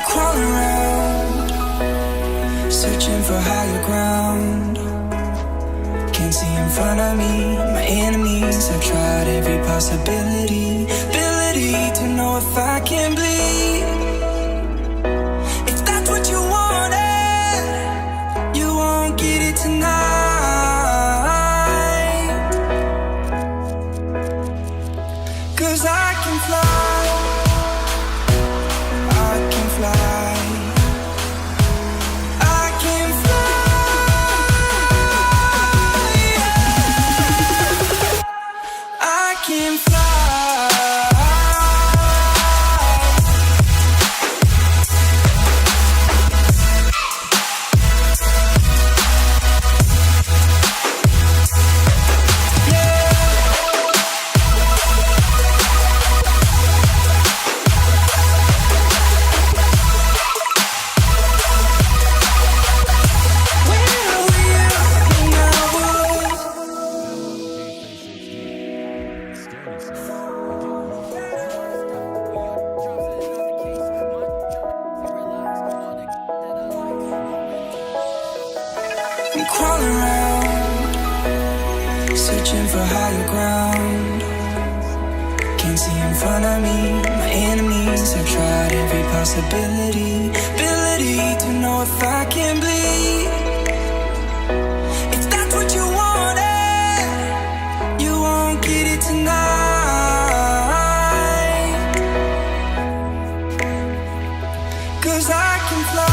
Crawling around, searching for higher ground. Can't see in front of me, my enemies. I've tried every possibility, ability to know if I can bleed. If that's what you wanted, you won't get it tonight. 'Cause I can fly. Crawling around, searching for higher ground. Can't see in front of me, my enemies. I've tried every possibility, ability to know if I can bleed. If that's what you wanted, you won't get it tonight. 'Cause I can fly.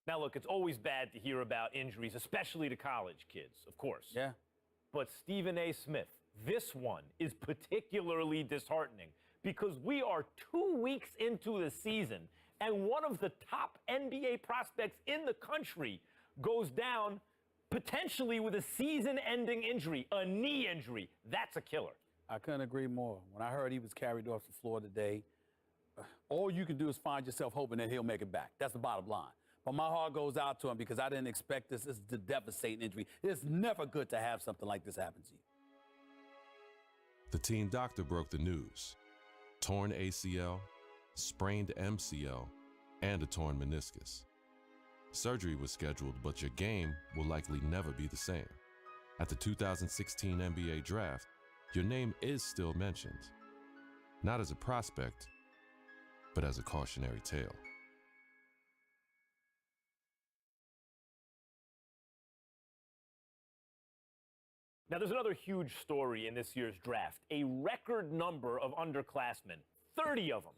Now, look, it's always bad to hear about injuries, especially to college kids, of course. Yeah. But Stephen A. Smith, this one is particularly disheartening because we are 2 weeks into the season and one of the top NBA prospects in the country goes down potentially with a season-ending injury, a knee injury. That's a killer. I couldn't agree more. When I heard he was carried off the floor today, all you can do is find yourself hoping that he'll make it back. That's the bottom line. But my heart goes out to him because I didn't expect this. This is a devastating injury. It's never good to have something like this happen to you. The team doctor broke the news. Torn ACL, sprained MCL, and a torn meniscus. Surgery was scheduled, but your game will likely never be the same. At the 2016 NBA Draft, your name is still mentioned. Not as a prospect, but as a cautionary tale. Now, there's another huge story in this year's draft. A record number of underclassmen, 30 of them,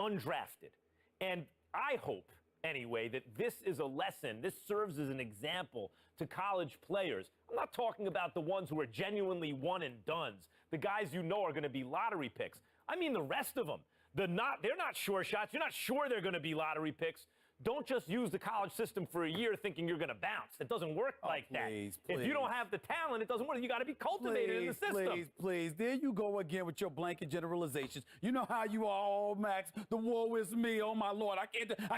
undrafted. And I hope, anyway, that this is a lesson, this serves as an example to college players. I'm not talking about the ones who are genuinely one and dones, the guys you know are going to be lottery picks. I mean the rest of them. They're not sure shots. You're not sure they're going to be lottery picks. Don't just use the college system for a year thinking you're going to bounce. It doesn't work like that. Please. If you don't have the talent, it doesn't work. You got to be cultivated in the system. Please. There you go again with your blanket generalizations. You know how you are, oh, Max. The woe is me. Oh, my Lord. I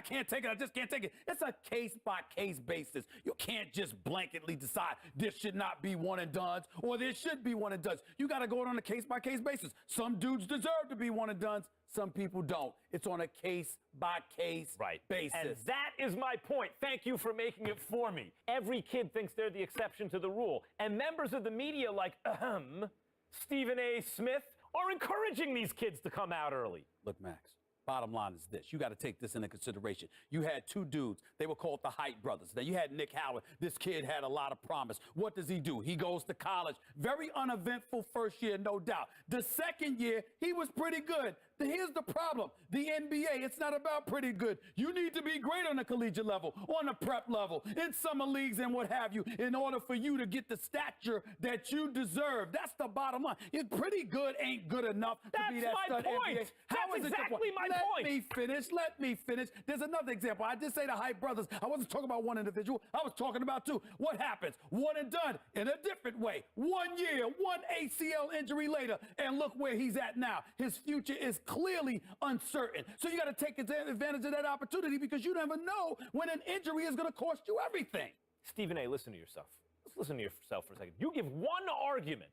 can't take it. I just can't take it. It's a case-by-case basis. You can't just blanketly decide this should not be one and dones or this should be one and dones. You got to go on a case-by-case basis. Some dudes deserve to be one and dones. Some people don't. It's on a case-by-case basis. And that is my point. Thank you for making it for me. Every kid thinks they're the exception to the rule. And members of the media like, Stephen A. Smith, are encouraging these kids to come out early. Look, Max, bottom line is this. You got to take this into consideration. You had two dudes. They were called the Height brothers. Now, you had Nick Howard. This kid had a lot of promise. What does he do? He goes to college. Very uneventful first year, no doubt. The second year, he was pretty good. Here's the problem. The NBA, it's not about pretty good. You need to be great on the collegiate level, on the prep level, in summer leagues and what have you, in order for you to get the stature that you deserve. That's the bottom line. Pretty good ain't good enough to be that stud NBA. That's exactly my point. Let me finish. There's another example. I did say the Hype brothers. I wasn't talking about one individual. I was talking about two. What happens? One and done in a different way. 1 year, one ACL injury later, and look where he's at now. His future is clearly uncertain. So you got to take advantage of that opportunity because you never know when an injury is going to cost you everything. Stephen A., listen to yourself. Let's listen to yourself for a second. You give one argument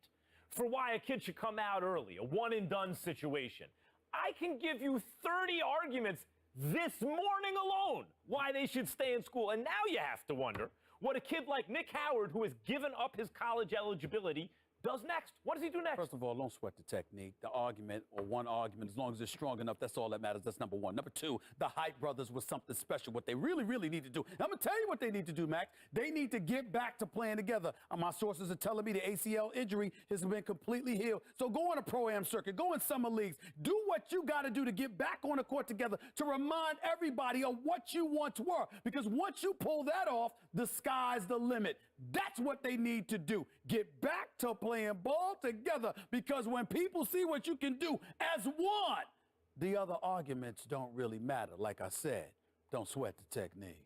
for why a kid should come out early, a one-and-done situation. I can give you 30 arguments this morning alone why they should stay in school. And now you have to wonder what a kid like Nick Howard, who has given up his college eligibility, does next. What does he do next? First of all, don't sweat the technique. The argument, or one argument, as long as it's strong enough, that's all that matters. That's number one. Number two, the Hype brothers was something special. What they really, really need to do. I'm going to tell you what they need to do, Mac. They need to get back to playing together. My sources are telling me the ACL injury has been completely healed. So go on a pro-am circuit. Go in summer leagues. Do what you got to do to get back on the court together to remind everybody of what you once were. Because once you pull that off, the sky's the limit. That's what they need to do. Get back to playing ball together, because when people see what you can do as one, the other arguments don't really matter. Like I said, don't sweat the technique.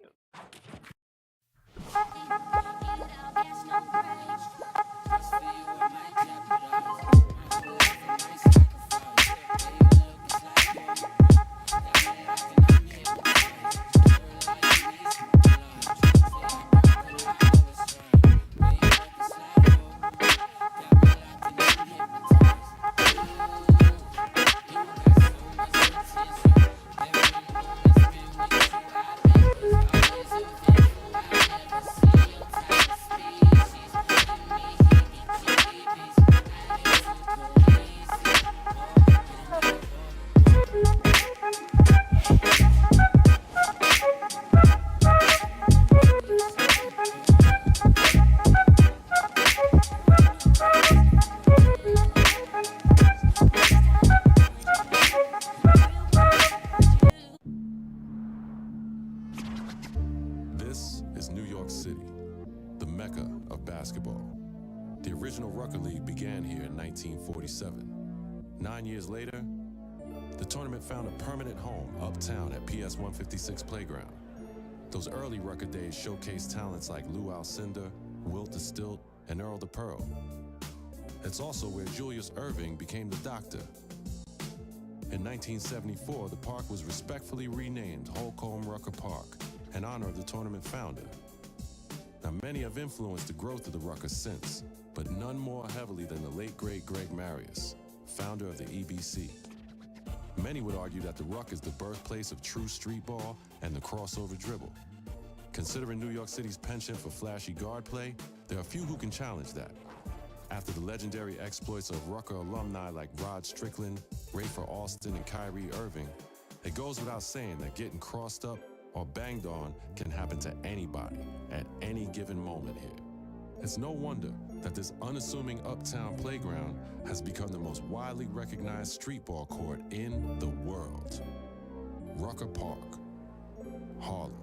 This is New York City, the mecca of basketball. The original Rucker League began here in 1947. 9 years later, the tournament found a permanent home uptown at PS 156 Playground. Those early Rucker days showcased talents like Lou Alcindor, Wilt the Stilt, and Earl the Pearl. It's also where Julius Erving became the Doctor. In 1974, the park was respectfully renamed Holcomb Rucker Park in honor of the tournament founder. Now, many have influenced the growth of the Rucker since, but none more heavily than the late great Greg Marius, founder of the EBC. Many would argue that the Ruck is the birthplace of true street ball and the crossover dribble. Considering New York City's penchant for flashy guard play, there are few who can challenge that. After the legendary exploits of Rucker alumni like Rod Strickland, Rafer Alston, and Kyrie Irving, it goes without saying that getting crossed up or banged on can happen to anybody at any given moment here. It's no wonder that this unassuming uptown playground has become the most widely recognized street ball court in the world. Rucker Park, Harlem.